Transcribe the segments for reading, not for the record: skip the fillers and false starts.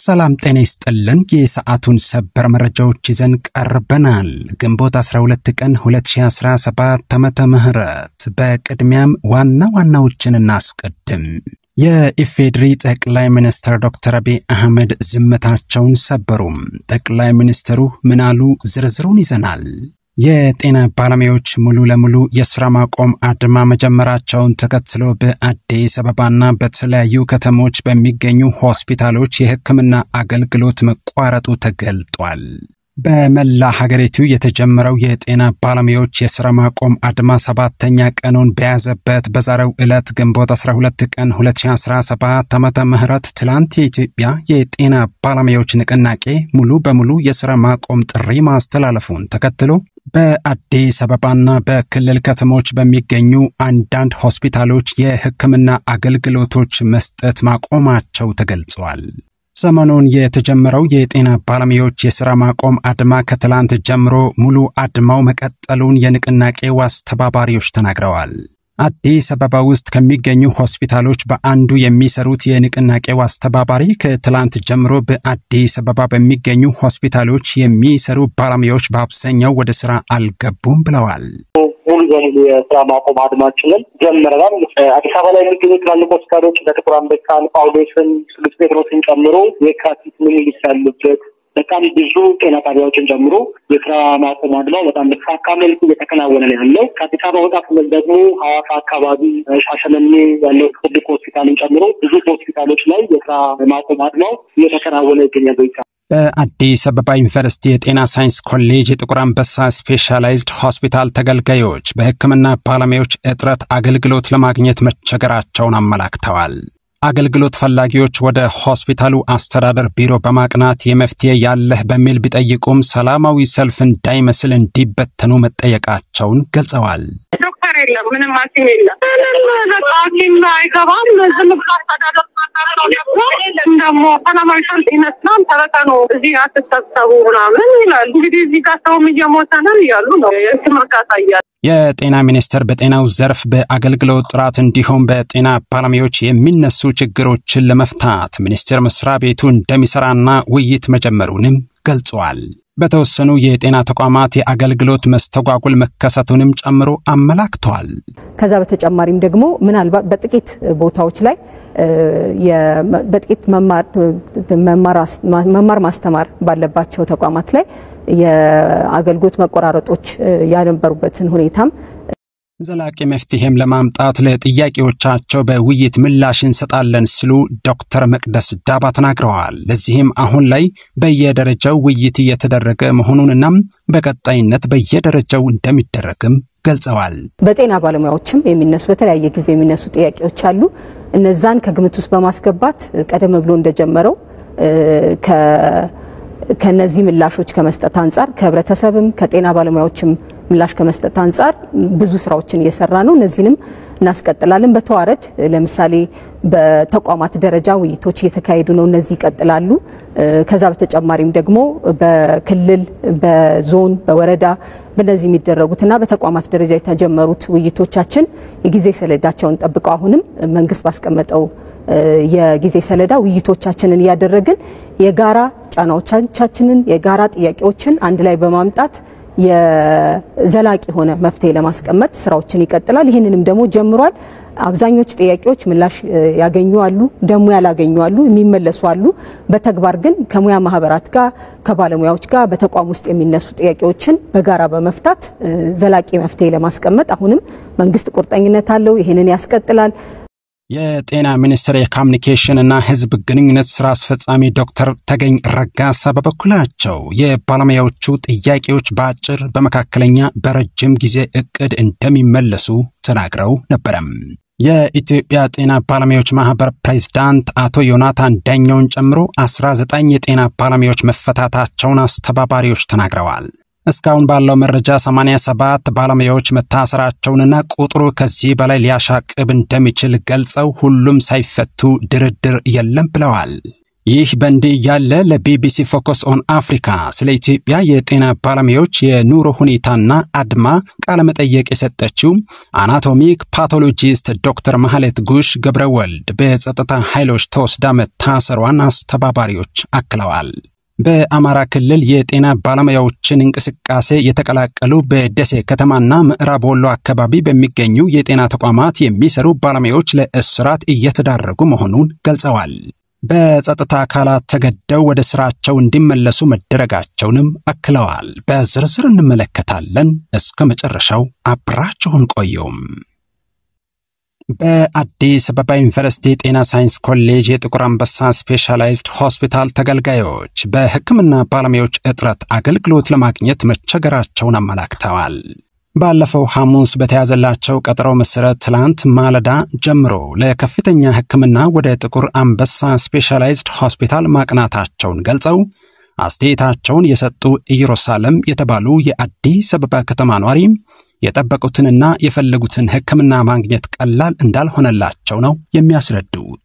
ሰላም ጤና ይስጥልን የሰዓቱን ሰበር መረጃዎች ይዘን ቀርበናል። ግንቦት 12 ቀን 2017 ዓመተ ምህረት በቅድሚያም ዋናዎችን እናስቀድም። የኢፌድሪ ጠቅላይ ሚኒስትር ዶክተር አብይ አህመድ ዝምታቸውን ሰበሩ። ጠቅላይ ሚኒስትሩ ምን አሉ? ዝርዝሩን ይዘናል። የጤና ባለሙያዎች ሙሉ ለሙሉ የሥራ ማቆም አድማ መጀመራቸውን ተከትሎ በአዲስ አበባና በተለያዩ ከተሞች በሚገኙ ሆስፒታሎች የሕክምና አገልግሎት መቋረጡ ተገልጧል። በመላ ሀገሪቱ የተጀመረው የጤና ባለሙያዎች የሥራ ማቆም አድማ 7ኛ ቀኑን በያዘበት በዛሬው ዕለት ግንቦት 12 ቀን 2017 ዓመተ ምህረት ትላንት የኢትዮጵያ የጤና ባለሙያዎች ንቅናቄ ሙሉ በሙሉ የሥራ ማቆም ጥሪ ማስተላለፉን ተከትሎ በአዲስ አበባና በክልል ከተሞች በሚገኙ አንዳንድ ሆስፒታሎች የሕክምና አገልግሎቶች መስጠት ማቆማቸው ተገልጿል። ሰሞኑን የተጀመረው የጤና ባለሙያዎች የሥራ ማቆም አድማ ከትላንት ጀምሮ ሙሉ አድማው መቀጠሉን የንቅናቄው አስተባባሪዎች ተናግረዋል። አዲስ አበባ ውስጥ ከሚገኙ ሆስፒታሎች በአንዱ የሚሰሩት የንቅናቄው አስተባባሪ ከትላንት ጀምሮ በአዲስ አበባ በሚገኙ ሆስፒታሎች የሚሰሩ ባለሙያዎች በአብዛኛው ወደ ስራ አልገቡም ብለዋል። ሙሉ በሙሉ የሥራ ማቆም አድማችንን ጀምረናል። አዲስ አበባ ላይ የሚገኙ ትላልቅ ሆስፒታሎች በጥቁር አንበሳ፣ ጳውሎስን፣ ቅዱስ ጴጥሮስን ጨምሮ የካቲት ምኒልክ ያሉበት በጣም ብዙ ጤና ጣቢያዎችን ጨምሮ የሥራ ማቆም አድማው በጣም በተሳካ መልኩ እየተከናወነ ነው ያለው። ከአዲስ አበባ ወጣ ብለን ደግሞ ሐዋሳ አካባቢ፣ ሻሸመኔ ያለው ትልቅ ሆስፒታልን ጨምሮ ብዙ ሆስፒታሎች ላይ የሥራ ማቆም አድማው እየተከናወነ ይገኛል። በአዲስ አበባ ዩኒቨርሲቲ የጤና ሳይንስ ኮሌጅ የጥቁር አንበሳ ስፔሻላይዝድ ሆስፒታል ተገልጋዮች በሕክምና ባለሙያዎች እጥረት አገልግሎት ለማግኘት መቸገራቸውን አመላክተዋል። አገልግሎት ፈላጊዎች ወደ ሆስፒታሉ አስተዳደር ቢሮ በማቅናት የመፍትሄ ያለህ በሚል ቢጠይቁም ሰላማዊ ሰልፍ እንዳይመስል እንዲበተኑ መጠየቃቸውን ገልጸዋል። ዶክተር የለም፣ ምንም ሐኪም የለም። ሐኪም አይገባም። ዝም ብሎ አስተዳደር ደግሞ ሰላማዊ ሰልፍ ይመስላል። ተበተኑ፣ እዚህ አትሰብሰቡ ምናምን ይላል። እንግዲህ እዚህ ጋር ሰውም እየሞተ ነው እያሉ ነው። የስም እርዳታ እያሉ የጤና ሚኒስቴር በጤናው ዘርፍ በአገልግሎት ጥራት እንዲሁም በጤና ባለሙያዎች የሚነሱ ችግሮችን ለመፍታት ሚኒስቴር መስሪያ ቤቱ እንደሚሰራና ውይይት መጀመሩንም ገልጿል። በተወሰኑ የጤና ተቋማት የአገልግሎት መስተጓጉል መከሰቱንም ጨምሮ አመላክቷል። ከዛ በተጨማሪም ደግሞ ምናልባት በጥቂት ቦታዎች ላይ በጥቂት መማር ማስተማር ባለባቸው ተቋማት ላይ የአገልግሎት መቆራረጦች ያነበሩበትን ሁኔታም ዘላቂ መፍትሄም ለማምጣት ለጥያቄዎቻቸው በውይይት ምላሽ እንሰጣለን ሲሉ ዶክተር መቅደስ ዳባ ተናግረዋል። ለዚህም አሁን ላይ በየደረጃው ውይይት እየተደረገ መሆኑንና በቀጣይነት በየደረጃው እንደሚደረግም ገልጸዋል። በጤና ባለሙያዎችም የሚነሱ በተለያየ ጊዜ የሚነሱ ጥያቄዎች አሉ። እነዛን ከግምት ውስጥ በማስገባት ቀደም ብሎ እንደጀመረው ከነዚህ ምላሾች ከመስጠት አንፃር ከህብረተሰብም ከጤና ባለሙያዎችም ምላሽ ከመስጠት አንፃር ብዙ ስራዎችን እየሰራ ነው። እነዚህንም እናስቀጥላለን። በተዋረድ ለምሳሌ በተቋማት ደረጃ ውይይቶች እየተካሄዱ ነው። እነዚህ ይቀጥላሉ። ከዛ በተጨማሪም ደግሞ በክልል በዞን በወረዳ በእነዚህ የሚደረጉትና በተቋማት ደረጃ የተጀመሩት ውይይቶቻችን የጊዜ ሰሌዳቸውን ጠብቀው አሁንም መንግስት ባስቀመጠው የጊዜ ሰሌዳ ውይይቶቻችንን ያደረግን የጋራ ጫናዎቻችንን የጋራ ጥያቄዎችን አንድ ላይ በማምጣት የዘላቂ ሆነ መፍትሄ ለማስቀመጥ ስራዎችን ይቀጥላል። ይሄንንም ደግሞ ጀምሯል። አብዛኞቹ ጥያቄዎች ምላሽ ያገኙ አሉ፣ ደግሞ ያላገኙ አሉ፣ የሚመለሱ አሉ። በተግባር ግን ከሙያ ማህበራት ጋር ከባለሙያዎች ጋር በተቋም ውስጥ የሚነሱ ጥያቄዎችን በጋራ በመፍታት ዘላቂ መፍትሄ ለማስቀመጥ አሁንም መንግስት ቁርጠኝነት አለው። ይሄንን ያስቀጥላል። የጤና ሚኒስቴር የኮሙኒኬሽን እና ህዝብ ግንኙነት ስራ አስፈጻሚ ዶክተር ተገኝ ረጋሳ በበኩላቸው የባለሙያዎቹ ጥያቄዎች በአጭር በመካከለኛ በረጅም ጊዜ እቅድ እንደሚመለሱ ተናግረው ነበረም። የኢትዮጵያ ጤና ባለሙያዎች ማህበር ፕሬዝዳንት አቶ ዮናታን ዳኛውን ጨምሮ 19 የጤና ባለሙያዎች መፈታታቸውን አስተባባሪዎች ተናግረዋል። እስካሁን ባለው መረጃ 87 ባለሙያዎች መታሰራቸውንና ቁጥሩ ከዚህ በላይ ሊያሻቅብ እንደሚችል ገልጸው ሁሉም ሳይፈቱ ድርድር የለም ብለዋል። ይህ በእንዲህ ያለ ለቢቢሲ ፎከስ ኦን አፍሪካ ስለ ኢትዮጵያ የጤና ባለሙያዎች የኑሮ ሁኔታና አድማ ቃለ መጠየቅ የሰጠችው አናቶሚክ ፓቶሎጂስት ዶክተር ማህሌት ጉሽ ገብረወልድ በጸጥታ ኃይሎች ተወስዳ መታሰሯን አስተባባሪዎች አክለዋል። በአማራ ክልል የጤና ባለሙያዎችን እንቅስቃሴ የተቀላቀሉ በደሴ ከተማና ምዕራብ ወሎ አካባቢ በሚገኙ የጤና ተቋማት የሚሰሩ ባለሙያዎች ለእስራት እየተዳረጉ መሆኑን ገልጸዋል። በጸጥታ አካላት ተገደው ወደ ስራቸው እንዲመለሱ መደረጋቸውንም አክለዋል። በዝርዝር እንመለከታለን። እስከ መጨረሻው አብራችሁን ቆዩም። በአዲስ አበባ ዩኒቨርሲቲ ጤና ሳይንስ ኮሌጅ የጥቁር አንበሳ ስፔሻላይዝድ ሆስፒታል ተገልጋዮች በሕክምና ባለሙያዎች እጥረት አገልግሎት ለማግኘት መቸገራቸውን አመላክተዋል። ባለፈው ሐሙስ በተያዘላቸው ቀጠሮ መሰረት ትላንት ማለዳ ጀምሮ ለከፍተኛ ሕክምና ወደ ጥቁር አንበሳ ስፔሻላይዝድ ሆስፒታል ማቅናታቸውን ገልጸው አስተያየታቸውን የሰጡ ኢየሩሳሌም የተባሉ የአዲስ አበባ ከተማ ነዋሪ የጠበቁትንና የፈለጉትን ሕክምና ማግኘት ቀላል እንዳልሆነላቸው ነው የሚያስረዱት።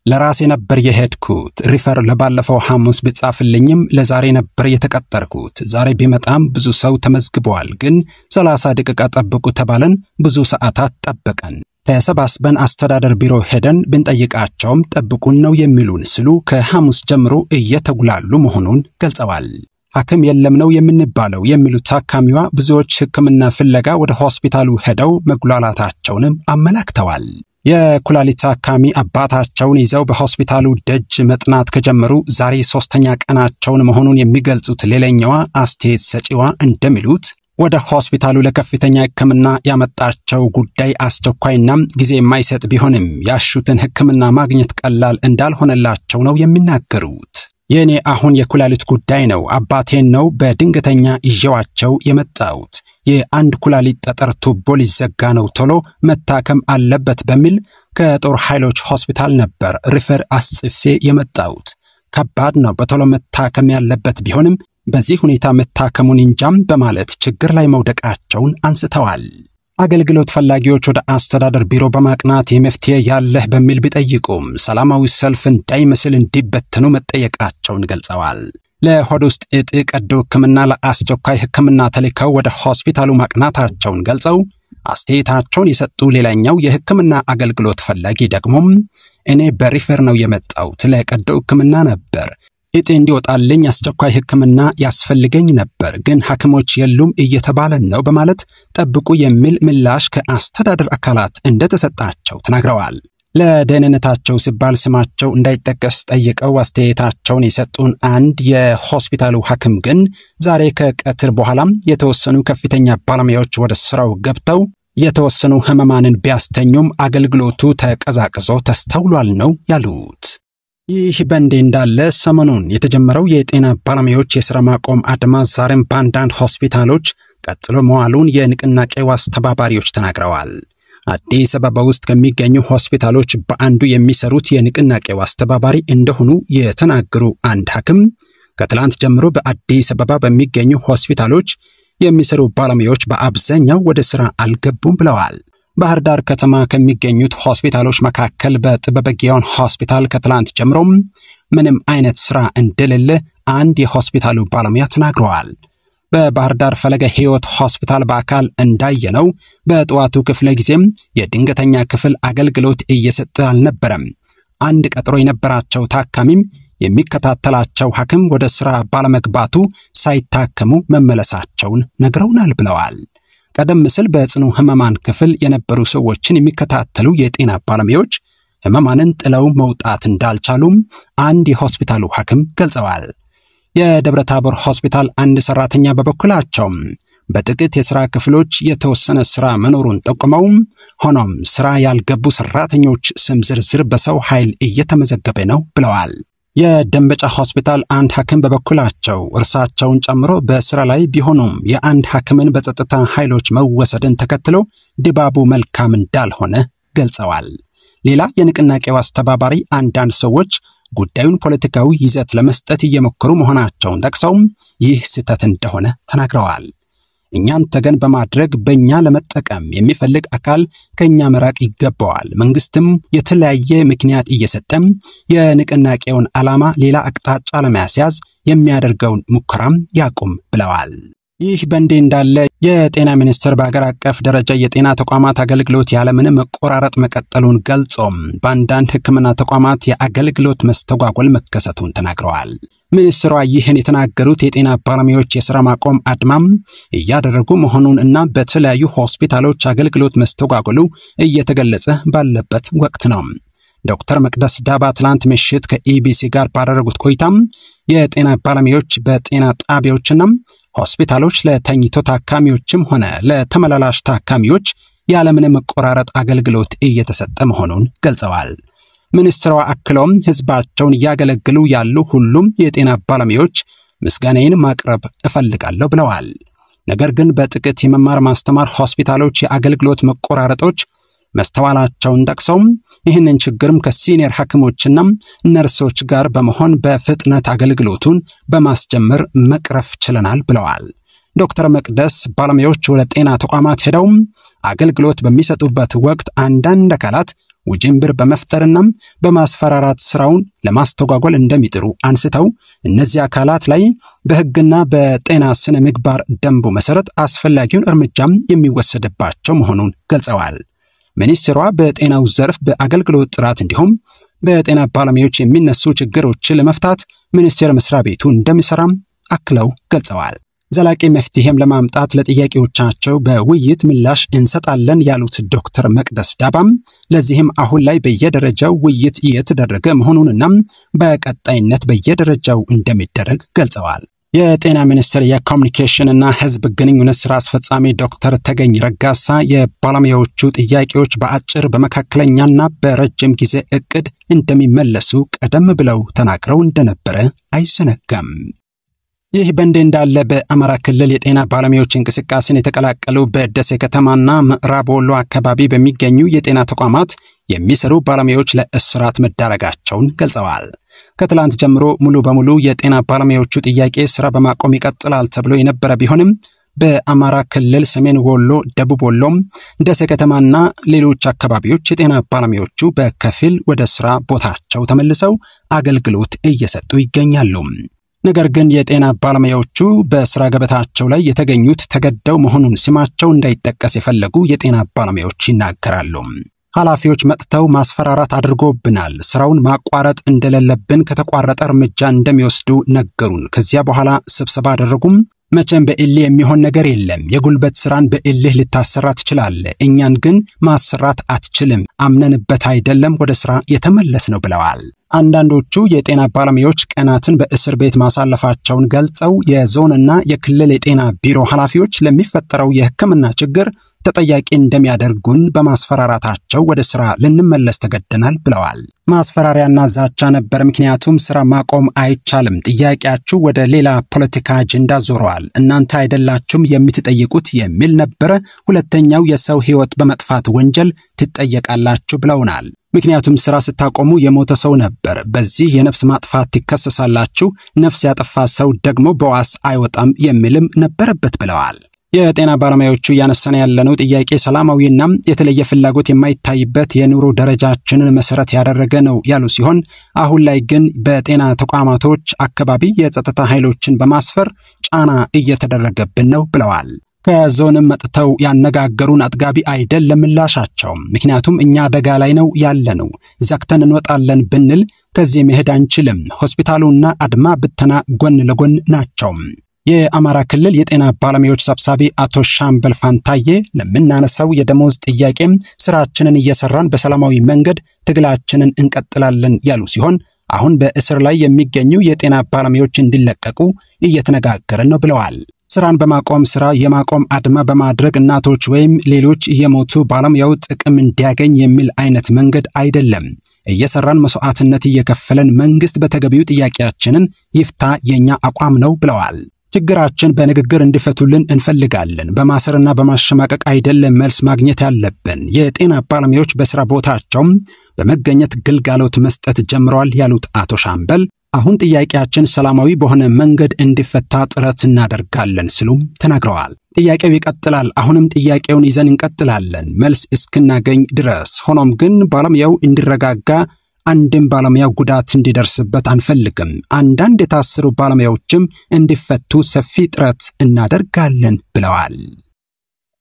ለራሴ ነበር የሄድኩት። ሪፈር ለባለፈው ሐሙስ ቢጻፍልኝም ለዛሬ ነበር የተቀጠርኩት። ዛሬ ቢመጣም ብዙ ሰው ተመዝግቧል፣ ግን 30 ደቂቃ ጠብቁ ተባለን። ብዙ ሰዓታት ጠበቀን። ተሰባስበን አስተዳደር ቢሮ ሄደን ብንጠይቃቸውም ጠብቁን ነው የሚሉን ሲሉ ከሐሙስ ጀምሮ እየተጉላሉ መሆኑን ገልጸዋል። ሐኪም የለም ነው የምንባለው የሚሉት ታካሚዋ ብዙዎች ሕክምና ፍለጋ ወደ ሆስፒታሉ ሄደው መጉላላታቸውንም አመላክተዋል። የኩላሊት ታካሚ አባታቸውን ይዘው በሆስፒታሉ ደጅ መጥናት ከጀመሩ ዛሬ 3ኛ ቀናቸውን መሆኑን የሚገልጹት ሌላኛዋ አስተያየት ሰጪዋ እንደሚሉት ወደ ሆስፒታሉ ለከፍተኛ ሕክምና ያመጣቸው ጉዳይ አስቸኳይና ጊዜ የማይሰጥ ቢሆንም ያሹትን ሕክምና ማግኘት ቀላል እንዳልሆነላቸው ነው የሚናገሩት። የኔ አሁን የኩላሊት ጉዳይ ነው። አባቴን ነው በድንገተኛ ይዤዋቸው የመጣሁት። የአንድ ኩላሊት ጠጠር ቱቦ ሊዘጋ ነው፣ ቶሎ መታከም አለበት በሚል ከጦር ኃይሎች ሆስፒታል ነበር ሪፈር አስጽፌ የመጣሁት። ከባድ ነው፣ በቶሎ መታከም ያለበት ቢሆንም በዚህ ሁኔታ መታከሙን እንጃም በማለት ችግር ላይ መውደቃቸውን አንስተዋል። አገልግሎት ፈላጊዎች ወደ አስተዳደር ቢሮ በማቅናት የመፍትሄ ያለህ በሚል ቢጠይቁም ሰላማዊ ሰልፍ እንዳይመስል እንዲበተኑ መጠየቃቸውን ገልጸዋል። ለሆድ ውስጥ እጢ ቀዶ ሕክምና ለአስቸኳይ ሕክምና ተልከው ወደ ሆስፒታሉ ማቅናታቸውን ገልጸው አስተያየታቸውን የሰጡ ሌላኛው የሕክምና አገልግሎት ፈላጊ ደግሞ እኔ በሪፈር ነው የመጣሁት፣ ለቀዶ ሕክምና ነበር። እጢ እንዲወጣልኝ አስቸኳይ ሕክምና ያስፈልገኝ ነበር፣ ግን ሐኪሞች የሉም እየተባለን ነው በማለት ጠብቁ የሚል ምላሽ ከአስተዳደር አካላት እንደተሰጣቸው ተናግረዋል። ለደህንነታቸው ሲባል ስማቸው እንዳይጠቀስ ጠይቀው አስተያየታቸውን የሰጡን አንድ የሆስፒታሉ ሐኪም ግን ዛሬ ከቀትር በኋላም የተወሰኑ ከፍተኛ ባለሙያዎች ወደ ስራው ገብተው የተወሰኑ ህመማንን ቢያስተኙም አገልግሎቱ ተቀዛቅዞ ተስተውሏል ነው ያሉት። ይህ በእንዲህ እንዳለ ሰሞኑን የተጀመረው የጤና ባለሙያዎች የሥራ ማቆም አድማ ዛሬም በአንዳንድ ሆስፒታሎች ቀጥሎ መዋሉን የንቅናቄው አስተባባሪዎች ተናግረዋል። አዲስ አበባ ውስጥ ከሚገኙ ሆስፒታሎች በአንዱ የሚሰሩት የንቅናቄው አስተባባሪ እንደሆኑ የተናገሩ አንድ ሐኪም ከትላንት ጀምሮ በአዲስ አበባ በሚገኙ ሆስፒታሎች የሚሰሩ ባለሙያዎች በአብዛኛው ወደ ሥራ አልገቡም ብለዋል። ባህር ዳር ከተማ ከሚገኙት ሆስፒታሎች መካከል በጥበበ ግዮን ሆስፒታል ከትላንት ጀምሮ ምንም አይነት ሥራ እንደሌለ አንድ የሆስፒታሉ ባለሙያ ተናግረዋል። በባህር ዳር ፈለገ ሕይወት ሆስፒታል በአካል እንዳየነው በጠዋቱ ክፍለ ጊዜም የድንገተኛ ክፍል አገልግሎት እየሰጠ አልነበረም። አንድ ቀጠሮ የነበራቸው ታካሚም የሚከታተላቸው ሐኪም ወደ ሥራ ባለመግባቱ ሳይታከሙ መመለሳቸውን ነግረውናል ብለዋል። ቀደም ሲል በጽኑ ህመማን ክፍል የነበሩ ሰዎችን የሚከታተሉ የጤና ባለሙያዎች ህመማንን ጥለው መውጣት እንዳልቻሉም አንድ የሆስፒታሉ ሐኪም ገልጸዋል። የደብረ ታቦር ሆስፒታል አንድ ሰራተኛ በበኩላቸው በጥቂት የሥራ ክፍሎች የተወሰነ ሥራ መኖሩን ጠቁመው ሆኖም ሥራ ያልገቡ ሰራተኞች ስም ዝርዝር በሰው ኃይል እየተመዘገበ ነው ብለዋል። የደንበጫ ሆስፒታል አንድ ሐኪም በበኩላቸው እርሳቸውን ጨምሮ በሥራ ላይ ቢሆኑም የአንድ ሐኪምን በጸጥታ ኃይሎች መወሰድን ተከትሎ ድባቡ መልካም እንዳልሆነ ገልጸዋል። ሌላ የንቅናቄው አስተባባሪ አንዳንድ ሰዎች ጉዳዩን ፖለቲካዊ ይዘት ለመስጠት እየሞከሩ መሆናቸውን ጠቅሰው ይህ ስህተት እንደሆነ ተናግረዋል። እኛን ተገን በማድረግ በእኛ ለመጠቀም የሚፈልግ አካል ከኛ መራቅ ይገባዋል። መንግስትም የተለያየ ምክንያት እየሰጠም የንቅናቄውን ዓላማ ሌላ አቅጣጫ ለማስያዝ የሚያደርገውን ሙከራም ያቁም ብለዋል። ይህ በእንዲህ እንዳለ የጤና ሚኒስቴር በአገር አቀፍ ደረጃ የጤና ተቋማት አገልግሎት ያለምንም መቆራረጥ መቀጠሉን ገልጾም በአንዳንድ ሕክምና ተቋማት የአገልግሎት መስተጓጎል መከሰቱን ተናግረዋል። ሚኒስትሯ ይህን የተናገሩት የጤና ባለሙያዎች የሥራ ማቆም አድማም እያደረጉ መሆኑን እና በተለያዩ ሆስፒታሎች አገልግሎት መስተጓጎሉ እየተገለጸ ባለበት ወቅት ነው። ዶክተር መቅደስ ዳባ ትላንት ምሽት ከኢቢሲ ጋር ባደረጉት ቆይታም የጤና ባለሙያዎች በጤና ጣቢያዎችና ሆስፒታሎች ለተኝቶ ታካሚዎችም ሆነ ለተመላላሽ ታካሚዎች ያለምንም መቆራረጥ አገልግሎት እየተሰጠ መሆኑን ገልጸዋል። ሚኒስትሯ አክለውም ህዝባቸውን ያገለግሉ ያሉ ሁሉም የጤና ባለሙያዎች ምስጋናዬን ማቅረብ እፈልጋለሁ ብለዋል። ነገር ግን በጥቂት የመማር ማስተማር ሆስፒታሎች የአገልግሎት መቆራረጦች መስተዋላቸውን ጠቅሰው ይህንን ችግርም ከሲኒየር ሐኪሞችና ነርሶች ጋር በመሆን በፍጥነት አገልግሎቱን በማስጀመር መቅረፍ ችለናል ብለዋል። ዶክተር መቅደስ ባለሙያዎች ወደ ጤና ተቋማት ሄደው አገልግሎት በሚሰጡበት ወቅት አንዳንድ አካላት ውጅንብር በመፍጠርና በማስፈራራት ስራውን ለማስተጓጎል እንደሚጥሩ አንስተው እነዚህ አካላት ላይ በሕግና በጤና ስነ ምግባር ደንቡ መሰረት አስፈላጊውን እርምጃም የሚወሰድባቸው መሆኑን ገልጸዋል። ሚኒስትሯ በጤናው ዘርፍ በአገልግሎት ጥራት እንዲሁም በጤና ባለሙያዎች የሚነሱ ችግሮችን ለመፍታት ሚኒስቴር መስሪያ ቤቱ እንደሚሰራም አክለው ገልጸዋል። ዘላቂ መፍትሄም ለማምጣት ለጥያቄዎቻቸው በውይይት ምላሽ እንሰጣለን ያሉት ዶክተር መቅደስ ዳባም ለዚህም አሁን ላይ በየደረጃው ውይይት እየተደረገ መሆኑንና በቀጣይነት በየደረጃው እንደሚደረግ ገልጸዋል። የጤና ሚኒስቴር የኮሙኒኬሽን እና ህዝብ ግንኙነት ስራ አስፈጻሚ ዶክተር ተገኝ ረጋሳ የባለሙያዎቹ ጥያቄዎች በአጭር በመካከለኛና በረጅም ጊዜ እቅድ እንደሚመለሱ ቀደም ብለው ተናግረው እንደነበረ አይዘነጋም። ይህ በእንዲህ እንዳለ በአማራ ክልል የጤና ባለሙያዎች እንቅስቃሴን የተቀላቀሉ በደሴ ከተማና ምዕራብ ወሎ አካባቢ በሚገኙ የጤና ተቋማት የሚሰሩ ባለሙያዎች ለእስራት መዳረጋቸውን ገልጸዋል። ከትላንት ጀምሮ ሙሉ በሙሉ የጤና ባለሙያዎቹ ጥያቄ ስራ በማቆም ይቀጥላል ተብሎ የነበረ ቢሆንም በአማራ ክልል ሰሜን ወሎ፣ ደቡብ ወሎም፣ ደሴ ከተማና ሌሎች አካባቢዎች የጤና ባለሙያዎቹ በከፊል ወደ ስራ ቦታቸው ተመልሰው አገልግሎት እየሰጡ ይገኛሉ። ነገር ግን የጤና ባለሙያዎቹ በስራ ገበታቸው ላይ የተገኙት ተገደው መሆኑን ስማቸው እንዳይጠቀስ የፈለጉ የጤና ባለሙያዎች ይናገራሉ። ኃላፊዎች መጥተው ማስፈራራት አድርጎብናል፣ ስራውን ማቋረጥ እንደሌለብን ከተቋረጠ እርምጃ እንደሚወስዱ ነገሩን። ከዚያ በኋላ ስብሰባ አደረጉም። መቼም በእልህ የሚሆን ነገር የለም። የጉልበት ስራን በእልህ ልታሰራ ትችላለህ፣ እኛን ግን ማሰራት አትችልም። አምነንበት አይደለም ወደ ስራ የተመለስ ነው ብለዋል። አንዳንዶቹ የጤና ባለሙያዎች ቀናትን በእስር ቤት ማሳለፋቸውን ገልጸው የዞንና የክልል የጤና ቢሮ ኃላፊዎች ለሚፈጠረው የሕክምና ችግር ተጠያቂ እንደሚያደርጉን በማስፈራራታቸው ወደ ስራ ልንመለስ ተገደናል ብለዋል። ማስፈራሪያና ዛቻ ነበር፣ ምክንያቱም ስራ ማቆም አይቻልም። ጥያቄያችሁ ወደ ሌላ ፖለቲካ አጀንዳ ዞረዋል፣ እናንተ አይደላችሁም የምትጠይቁት የሚል ነበረ። ሁለተኛው የሰው ህይወት በመጥፋት ወንጀል ትጠየቃላችሁ ብለውናል። ምክንያቱም ስራ ስታቆሙ የሞተ ሰው ነበር፣ በዚህ የነፍስ ማጥፋት ትከሰሳላችሁ። ነፍስ ያጠፋ ሰው ደግሞ በዋስ አይወጣም የሚልም ነበረበት ብለዋል። የጤና ባለሙያዎቹ ያነሳን ያለነው ጥያቄ ሰላማዊና የተለየ ፍላጎት የማይታይበት የኑሮ ደረጃችንን መሰረት ያደረገ ነው ያሉ ሲሆን አሁን ላይ ግን በጤና ተቋማቶች አካባቢ የጸጥታ ኃይሎችን በማስፈር ጫና እየተደረገብን ነው ብለዋል። ከዞንም መጥተው ያነጋገሩን አጥጋቢ አይደለም ምላሻቸው። ምክንያቱም እኛ አደጋ ላይ ነው ያለነው፣ ዘግተን እንወጣለን ብንል ከዚህ መሄድ አንችልም። ሆስፒታሉና አድማ ብተና ጎን ለጎን ናቸው። የአማራ ክልል የጤና ባለሙያዎች ሰብሳቢ አቶ ሻምበል ፋንታዬ ለምናነሳው የደሞዝ ጥያቄም ስራችንን እየሰራን በሰላማዊ መንገድ ትግላችንን እንቀጥላለን ያሉ ሲሆን አሁን በእስር ላይ የሚገኙ የጤና ባለሙያዎች እንዲለቀቁ እየተነጋገርን ነው ብለዋል። ስራን በማቆም ስራ የማቆም አድማ በማድረግ እናቶች ወይም ሌሎች የሞቱ ባለሙያው ጥቅም እንዲያገኝ የሚል አይነት መንገድ አይደለም። እየሰራን መስዋዕትነት እየከፈለን መንግስት በተገቢው ጥያቄያችንን ይፍታ የኛ አቋም ነው ብለዋል። ችግራችን በንግግር እንዲፈቱልን እንፈልጋለን። በማሰርና በማሸማቀቅ አይደለም መልስ ማግኘት ያለብን። የጤና ባለሙያዎች በስራ ቦታቸው በመገኘት ግልጋሎት መስጠት ጀምረዋል ያሉት አቶ ሻምበል አሁን ጥያቄያችን ሰላማዊ በሆነ መንገድ እንዲፈታ ጥረት እናደርጋለን ሲሉም ተናግረዋል። ጥያቄው ይቀጥላል። አሁንም ጥያቄውን ይዘን እንቀጥላለን መልስ እስክናገኝ ድረስ። ሆኖም ግን ባለሙያው እንዲረጋጋ አንድም ባለሙያ ጉዳት እንዲደርስበት አንፈልግም። አንዳንድ የታሰሩ ባለሙያዎችም እንዲፈቱ ሰፊ ጥረት እናደርጋለን ብለዋል።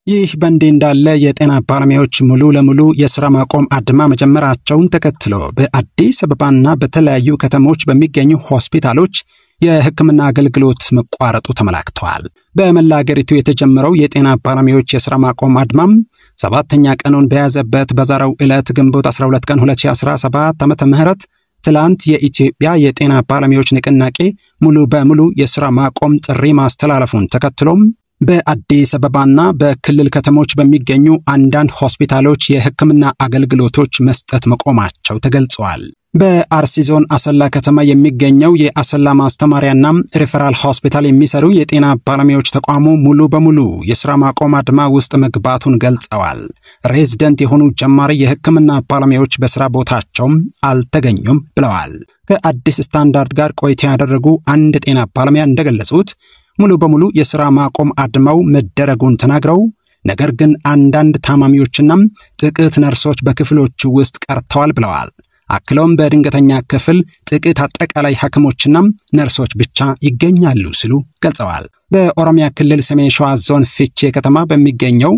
ይህ በእንዲህ እንዳለ የጤና ባለሙያዎች ሙሉ ለሙሉ የሥራ ማቆም አድማ መጀመራቸውን ተከትሎ በአዲስ አበባና በተለያዩ ከተሞች በሚገኙ ሆስፒታሎች የሕክምና አገልግሎት መቋረጡ ተመላክቷል። በመላ አገሪቱ የተጀመረው የጤና ባለሙያዎች የሥራ ማቆም አድማም 7ኛ ቀኑን በያዘበት በዛሬው ዕለት ግንቦት 12 ቀን 2017 ዓመተ ምህረት ትላንት የኢትዮጵያ የጤና ባለሙያዎች ንቅናቄ ሙሉ በሙሉ የሥራ ማቆም ጥሪ ማስተላለፉን ተከትሎም በአዲስ አበባና በክልል ከተሞች በሚገኙ አንዳንድ ሆስፒታሎች የሕክምና አገልግሎቶች መስጠት መቆማቸው ተገልጿል። በአርሲ ዞን አሰላ ከተማ የሚገኘው የአሰላ ማስተማሪያና ሪፈራል ሆስፒታል የሚሰሩ የጤና ባለሙያዎች ተቋሙ ሙሉ በሙሉ የሥራ ማቆም አድማ ውስጥ መግባቱን ገልጸዋል። ሬዚደንት የሆኑ ጀማሪ የሕክምና ባለሙያዎች በሥራ ቦታቸው አልተገኙም ብለዋል። ከአዲስ ስታንዳርድ ጋር ቆይታ ያደረጉ አንድ ጤና ባለሙያ እንደገለጹት ሙሉ በሙሉ የሥራ ማቆም አድማው መደረጉን ተናግረው ነገር ግን አንዳንድ ታማሚዎችና ጥቂት ነርሶች በክፍሎቹ ውስጥ ቀርተዋል ብለዋል። አክለውም በድንገተኛ ክፍል ጥቂት አጠቃላይ ሐኪሞችና ነርሶች ብቻ ይገኛሉ ሲሉ ገልጸዋል። በኦሮሚያ ክልል ሰሜን ሸዋ ዞን ፊቼ ከተማ በሚገኘው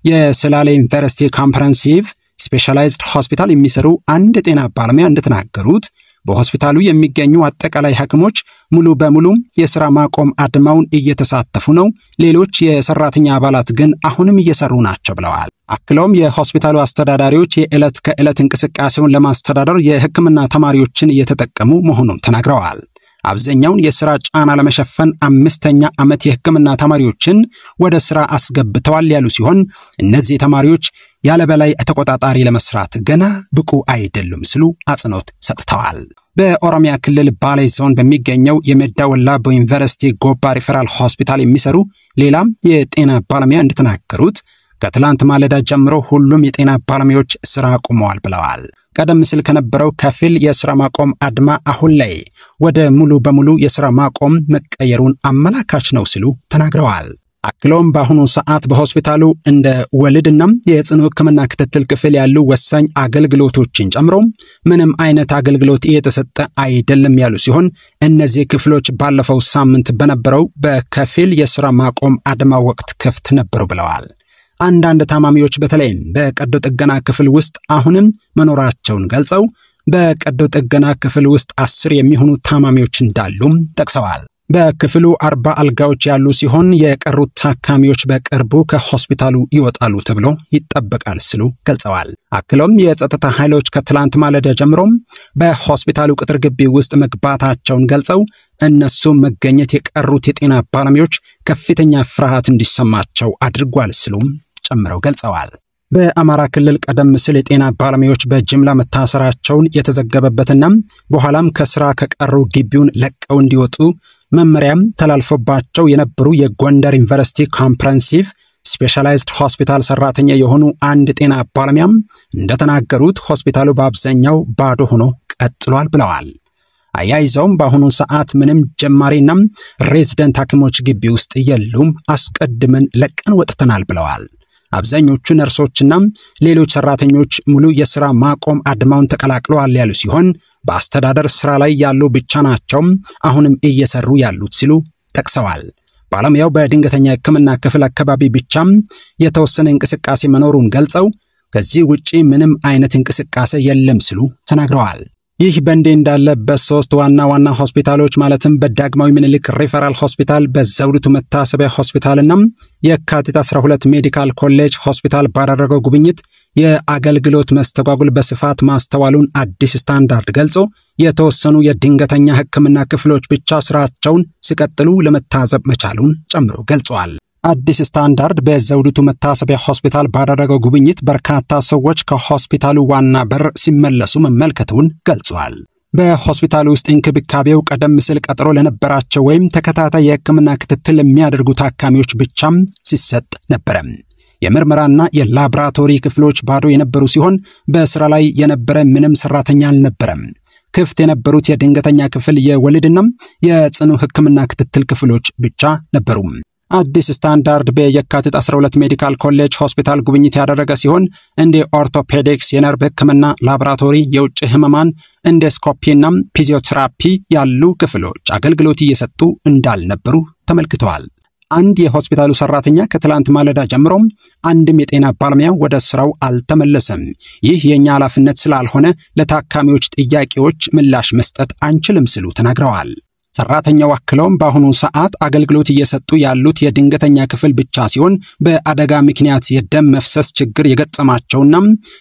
የሰላሌ ዩኒቨርሲቲ ኮምፕሬሄንሲቭ ስፔሻላይዝድ ሆስፒታል የሚሰሩ አንድ ጤና ባለሙያ እንደተናገሩት በሆስፒታሉ የሚገኙ አጠቃላይ ሐኪሞች ሙሉ በሙሉ የሥራ ማቆም አድማውን እየተሳተፉ ነው። ሌሎች የሰራተኛ አባላት ግን አሁንም እየሰሩ ናቸው ብለዋል። አክለውም የሆስፒታሉ አስተዳዳሪዎች የዕለት ከዕለት እንቅስቃሴውን ለማስተዳደር የሕክምና ተማሪዎችን እየተጠቀሙ መሆኑን ተናግረዋል። አብዛኛውን የሥራ ጫና ለመሸፈን 5ኛ ዓመት የሕክምና ተማሪዎችን ወደ ሥራ አስገብተዋል ያሉ ሲሆን እነዚህ ተማሪዎች ያለ በላይ ተቆጣጣሪ ለመስራት ገና ብቁ አይደሉም ሲሉ አጽንኦት ሰጥተዋል። በኦሮሚያ ክልል ባሌ ዞን በሚገኘው የሜዳ ወላቡ ዩኒቨርሲቲ ጎባ ሪፈራል ሆስፒታል የሚሰሩ ሌላም የጤና ባለሙያ እንደተናገሩት ከትላንት ማለዳ ጀምሮ ሁሉም የጤና ባለሙያዎች ሥራ አቁመዋል ብለዋል። ቀደም ሲል ከነበረው ከፊል የሥራ ማቆም አድማ አሁን ላይ ወደ ሙሉ በሙሉ የሥራ ማቆም መቀየሩን አመላካች ነው ሲሉ ተናግረዋል። አክለውም በአሁኑ ሰዓት በሆስፒታሉ እንደ ወሊድና የጽኑ ሕክምና ክትትል ክፍል ያሉ ወሳኝ አገልግሎቶችን ጨምሮ ምንም አይነት አገልግሎት እየተሰጠ አይደለም ያሉ ሲሆን እነዚህ ክፍሎች ባለፈው ሳምንት በነበረው በከፊል የሥራ ማቆም አድማ ወቅት ክፍት ነበሩ ብለዋል። አንዳንድ ታማሚዎች በተለይም በቀዶ ጥገና ክፍል ውስጥ አሁንም መኖራቸውን ገልጸው በቀዶ ጥገና ክፍል ውስጥ 10 የሚሆኑ ታማሚዎች እንዳሉም ጠቅሰዋል። በክፍሉ 40 አልጋዎች ያሉ ሲሆን የቀሩት ታካሚዎች በቅርቡ ከሆስፒታሉ ይወጣሉ ተብሎ ይጠበቃል ሲሉ ገልጸዋል። አክለውም የጸጥታ ኃይሎች ከትላንት ማለዳ ጀምሮም በሆስፒታሉ ቅጥር ግቢ ውስጥ መግባታቸውን ገልጸው እነሱ መገኘት የቀሩት የጤና ባለሙያዎች ከፍተኛ ፍርሃት እንዲሰማቸው አድርጓል ሲሉም ጨምረው ገልጸዋል። በአማራ ክልል ቀደም ሲል የጤና ባለሙያዎች በጅምላ መታሰራቸውን የተዘገበበትና በኋላም ከሥራ ከቀሩ ግቢውን ለቀው እንዲወጡ መመሪያም ተላልፎባቸው የነበሩ የጎንደር ዩኒቨርሲቲ ኮምፕሬሄንሲቭ ስፔሻላይዝድ ሆስፒታል ሰራተኛ የሆኑ አንድ ጤና ባለሙያም እንደተናገሩት ሆስፒታሉ በአብዛኛው ባዶ ሆኖ ቀጥሏል ብለዋል። አያይዘውም በአሁኑ ሰዓት ምንም ጀማሪና ሬዚደንት ሐኪሞች ግቢ ውስጥ የሉም፣ አስቀድመን ለቀን ወጥተናል ብለዋል። አብዛኞቹ ነርሶችና ሌሎች ሰራተኞች ሙሉ የሥራ ማቆም አድማውን ተቀላቅለዋል ያሉ ሲሆን በአስተዳደር ሥራ ላይ ያሉ ብቻ ናቸው አሁንም እየሰሩ ያሉት ሲሉ ጠቅሰዋል። ባለሙያው በድንገተኛ ሕክምና ክፍል አካባቢ ብቻም የተወሰነ እንቅስቃሴ መኖሩን ገልጸው ከዚህ ውጪ ምንም አይነት እንቅስቃሴ የለም ሲሉ ተናግረዋል። ይህ በእንዲህ እንዳለ በሶስት ዋና ዋና ሆስፒታሎች ማለትም በዳግማዊ ምኒልክ ሪፈራል ሆስፒታል፣ በዘውዲቱ መታሰቢያ ሆስፒታልና የካቲት 12 ሜዲካል ኮሌጅ ሆስፒታል ባደረገው ጉብኝት የአገልግሎት መስተጓጉል በስፋት ማስተዋሉን አዲስ ስታንዳርድ ገልጾ የተወሰኑ የድንገተኛ ሕክምና ክፍሎች ብቻ ስራቸውን ሲቀጥሉ ለመታዘብ መቻሉን ጨምሮ ገልጿል። አዲስ ስታንዳርድ በዘውዲቱ መታሰቢያ ሆስፒታል ባደረገው ጉብኝት በርካታ ሰዎች ከሆስፒታሉ ዋና በር ሲመለሱ መመልከቱን ገልጿል። በሆስፒታሉ ውስጥ እንክብካቤው ቀደም ሲል ቀጠሮ ለነበራቸው ወይም ተከታታይ የሕክምና ክትትል የሚያደርጉ ታካሚዎች ብቻም ሲሰጥ ነበረ። የምርመራና የላብራቶሪ ክፍሎች ባዶ የነበሩ ሲሆን በስራ ላይ የነበረ ምንም ሰራተኛ አልነበረም። ክፍት የነበሩት የድንገተኛ ክፍል የወሊድና የጽኑ ሕክምና ክትትል ክፍሎች ብቻ ነበሩ። አዲስ ስታንዳርድ በየካቲት 12 ሜዲካል ኮሌጅ ሆስፒታል ጉብኝት ያደረገ ሲሆን እንደ ኦርቶፔዲክስ፣ የነርቭ ሕክምና፣ ላቦራቶሪ፣ የውጭ ህመማን፣ ኢንዶስኮፒና ፊዚዮቴራፒ ያሉ ክፍሎች አገልግሎት እየሰጡ እንዳልነበሩ ተመልክተዋል። አንድ የሆስፒታሉ ሰራተኛ ከትላንት ማለዳ ጀምሮም አንድም የጤና ባለሙያ ወደ ስራው አልተመለሰም። ይህ የኛ ኃላፊነት ስላልሆነ ለታካሚዎች ጥያቄዎች ምላሽ መስጠት አንችልም ሲሉ ተናግረዋል። ሰራተኛው አክለውም በአሁኑ ሰዓት አገልግሎት እየሰጡ ያሉት የድንገተኛ ክፍል ብቻ ሲሆን በአደጋ ምክንያት የደም መፍሰስ ችግር የገጠማቸውና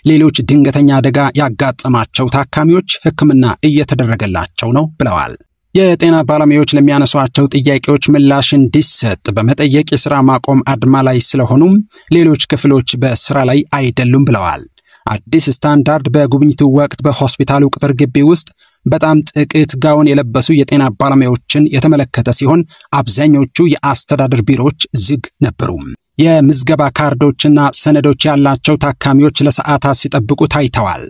ሌሎች ድንገተኛ አደጋ ያጋጠማቸው ታካሚዎች ሕክምና እየተደረገላቸው ነው ብለዋል። የጤና ባለሙያዎች ለሚያነሷቸው ጥያቄዎች ምላሽ እንዲሰጥ በመጠየቅ የሥራ ማቆም አድማ ላይ ስለሆኑ ሌሎች ክፍሎች በስራ ላይ አይደሉም ብለዋል። አዲስ ስታንዳርድ በጉብኝቱ ወቅት በሆስፒታሉ ቅጥር ግቢ ውስጥ በጣም ጥቂት ጋውን የለበሱ የጤና ባለሙያዎችን የተመለከተ ሲሆን አብዛኞቹ የአስተዳደር ቢሮዎች ዝግ ነበሩ። የምዝገባ ካርዶችና ሰነዶች ያላቸው ታካሚዎች ለሰዓታት ሲጠብቁ ታይተዋል።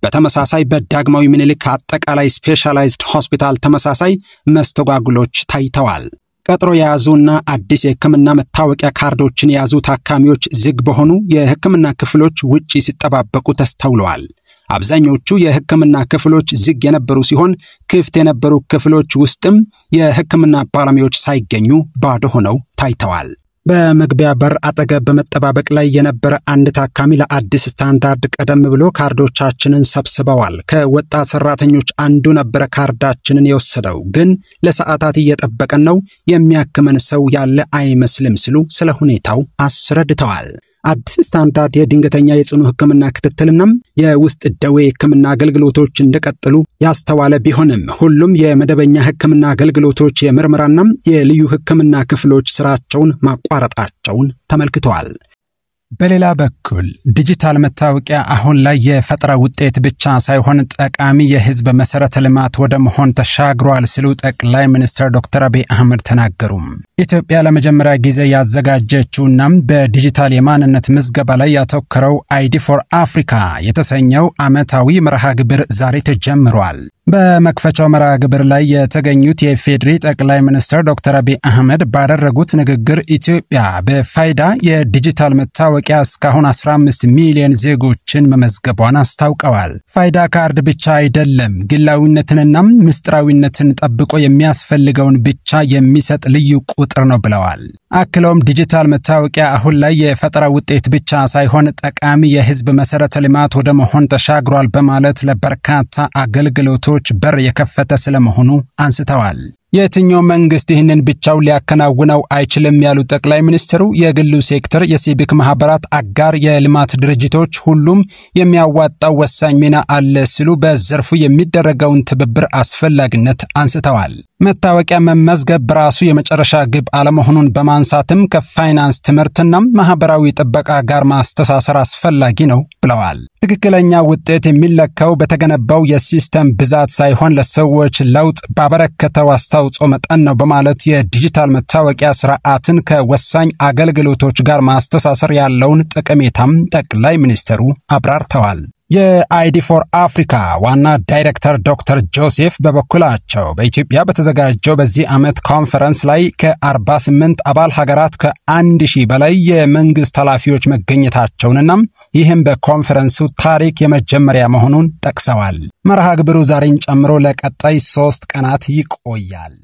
በተመሳሳይ በዳግማዊ ምኒልክ አጠቃላይ ስፔሻላይዝድ ሆስፒታል ተመሳሳይ መስተጓጉሎች ታይተዋል። ቀጥሮ የያዙና አዲስ የሕክምና መታወቂያ ካርዶችን የያዙ ታካሚዎች ዝግ በሆኑ የሕክምና ክፍሎች ውጪ ሲጠባበቁ ተስተውለዋል። አብዛኞቹ የሕክምና ክፍሎች ዝግ የነበሩ ሲሆን ክፍት የነበሩ ክፍሎች ውስጥም የሕክምና ባለሙያዎች ሳይገኙ ባዶ ሆነው ታይተዋል። በመግቢያ በር አጠገብ በመጠባበቅ ላይ የነበረ አንድ ታካሚ ለአዲስ ስታንዳርድ ቀደም ብሎ ካርዶቻችንን ሰብስበዋል፣ ከወጣት ሰራተኞች አንዱ ነበረ ካርዳችንን የወሰደው፣ ግን ለሰዓታት እየጠበቀን ነው፣ የሚያክመን ሰው ያለ አይመስልም ሲሉ ስለ ሁኔታው አስረድተዋል። አዲስ ስታንዳርድ የድንገተኛ የጽኑ ሕክምና ክትትልና የውስጥ ደዌ ሕክምና አገልግሎቶች እንደቀጠሉ ያስተዋለ ቢሆንም ሁሉም የመደበኛ ሕክምና አገልግሎቶች የምርመራና የልዩ ሕክምና ክፍሎች ስራቸውን ማቋረጣቸውን ተመልክተዋል። በሌላ በኩል ዲጂታል መታወቂያ አሁን ላይ የፈጠራ ውጤት ብቻ ሳይሆን ጠቃሚ የህዝብ መሰረተ ልማት ወደ መሆን ተሻግሯል ሲሉ ጠቅላይ ሚኒስትር ዶክተር አብይ አህመድ ተናገሩ። ኢትዮጵያ ለመጀመሪያ ጊዜ ያዘጋጀችውና በዲጂታል የማንነት ምዝገባ ላይ ያተኮረው አይዲ ፎር አፍሪካ የተሰኘው ዓመታዊ መርሃ ግብር ዛሬ ተጀምሯል። በመክፈቻው መርሃ ግብር ላይ የተገኙት የፌዴሪ ጠቅላይ ሚኒስትር ዶክተር አብይ አህመድ ባደረጉት ንግግር ኢትዮጵያ በፋይዳ የዲጂታል መታወቂያ እስካሁን 15 ሚሊዮን ዜጎችን መመዝገቧን አስታውቀዋል። ፋይዳ ካርድ ብቻ አይደለም፣ ግላዊነትንና ምስጢራዊነትን ጠብቆ የሚያስፈልገውን ብቻ የሚሰጥ ልዩ ቁጥር ነው ብለዋል። አክለውም ዲጂታል መታወቂያ አሁን ላይ የፈጠራ ውጤት ብቻ ሳይሆን ጠቃሚ የህዝብ መሰረተ ልማት ወደ መሆን ተሻግሯል በማለት ለበርካታ አገልግሎቶች በር የከፈተ ስለመሆኑ አንስተዋል። የትኛው መንግስት ይህንን ብቻው ሊያከናውነው አይችልም ያሉት ጠቅላይ ሚኒስትሩ የግሉ ሴክተር፣ የሲቪክ ማህበራት፣ አጋር የልማት ድርጅቶች ሁሉም የሚያዋጣው ወሳኝ ሚና አለ ሲሉ በዘርፉ የሚደረገውን ትብብር አስፈላጊነት አንስተዋል። መታወቂያ መመዝገብ በራሱ የመጨረሻ ግብ አለመሆኑን በማንሳትም ከፋይናንስ ትምህርትና ማህበራዊ ጥበቃ ጋር ማስተሳሰር አስፈላጊ ነው ብለዋል። ትክክለኛ ውጤት የሚለካው በተገነባው የሲስተም ብዛት ሳይሆን ለሰዎች ለውጥ ባበረከተው አስተዋጽኦ መጠን ነው በማለት የዲጂታል መታወቂያ ስርዓትን ከወሳኝ አገልግሎቶች ጋር ማስተሳሰር ያለውን ጠቀሜታም ጠቅላይ ሚኒስትሩ አብራርተዋል። የአይዲ ፎር አፍሪካ ዋና ዳይሬክተር ዶክተር ጆሴፍ በበኩላቸው በኢትዮጵያ በተዘጋጀው በዚህ ዓመት ኮንፈረንስ ላይ ከ48 አባል ሀገራት ከ1000 በላይ የመንግስት ኃላፊዎች መገኘታቸውንና ይህም በኮንፈረንሱ ታሪክ የመጀመሪያ መሆኑን ጠቅሰዋል። መርሃ ግብሩ ዛሬን ጨምሮ ለቀጣይ 3 ቀናት ይቆያል።